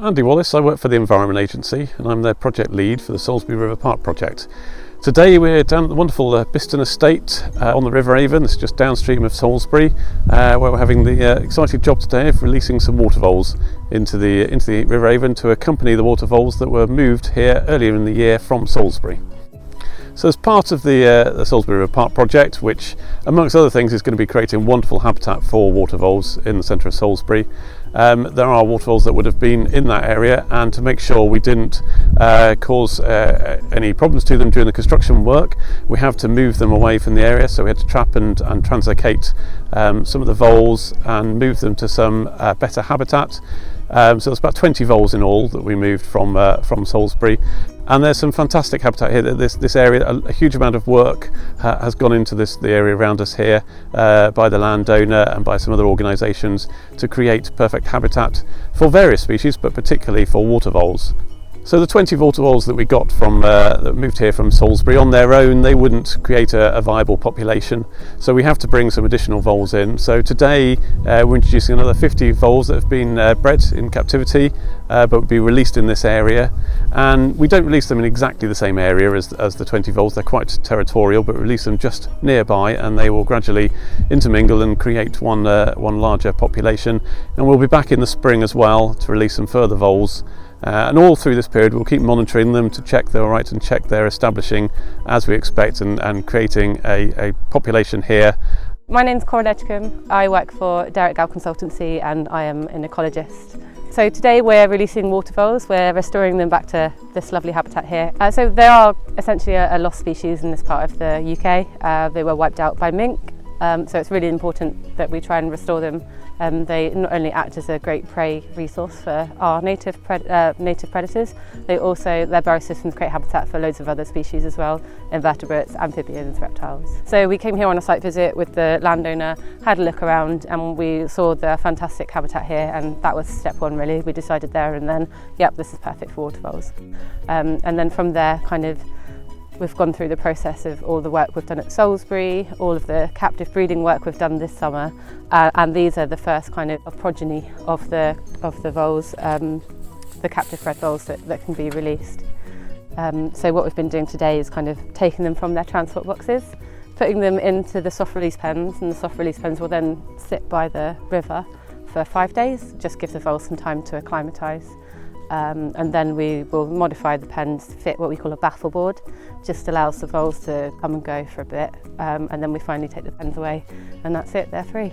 Andy Wallace. I work for the Environment Agency and I'm their project lead for the Salisbury River Park project. Today we're down at the wonderful Biston Estate on the River Avon. It's just downstream of Salisbury, where we're having the exciting job today of releasing some water voles into the River Avon to accompany the water voles that were moved here earlier in the year from Salisbury. So as part of the Salisbury River Park project, which amongst other things is going to be creating wonderful habitat for water voles in the centre of Salisbury, there are water voles that would have been in that area, and to make sure we didn't cause any problems to them during the construction work, we have to move them away from the area. So we had to trap and translocate some of the voles and move them to some better habitat. So there's about 20 voles in all that we moved from Salisbury, and there's some fantastic habitat here. This area, a huge amount of work has gone into the area around us here by the landowner and by some other organisations to create perfect habitat for various species, but particularly for water voles. So the 20 water voles that we got from that moved here from Salisbury, on their own they wouldn't create a viable population, so we have to bring some additional voles in. So today we're introducing another 50 voles that have been bred in captivity but will be released in this area, and we don't release them in exactly the same area as the 20 voles. They're quite territorial, but release them just nearby and they will gradually intermingle and create one larger population. And we'll be back in the spring as well to release some further voles. And all through this period we'll keep monitoring them to check they're all right and check they're establishing as we expect and creating a population here. My name's Corin Edgecombe. I work for Derek Gow Consultancy and I am an ecologist. So today we're releasing water voles. We're restoring them back to this lovely habitat here. So they are essentially a lost species in this part of the UK. They were wiped out by mink. So it's really important that we try and restore them. They not only act as a great prey resource for our native predators, their burrow systems create habitat for loads of other species as well, invertebrates, amphibians, reptiles. So we came here on a site visit with the landowner, had a look around, and we saw the fantastic habitat here, and that was step one really. We decided there and then, yep, this is perfect for water voles. And then from there we've gone through the process of all the work we've done at Salisbury, all of the captive breeding work we've done this summer, and these are the first kind of progeny of the voles, the captive bred voles that can be released. So what we've been doing today is kind of taking them from their transport boxes, putting them into the soft release pens, and the soft release pens will then sit by the river for 5 days, just give the voles some time to acclimatise. And then we will modify the pens to fit what we call a baffle board, just allows the voles to come and go for a bit, and then we finally take the pens away and that's it, they're free.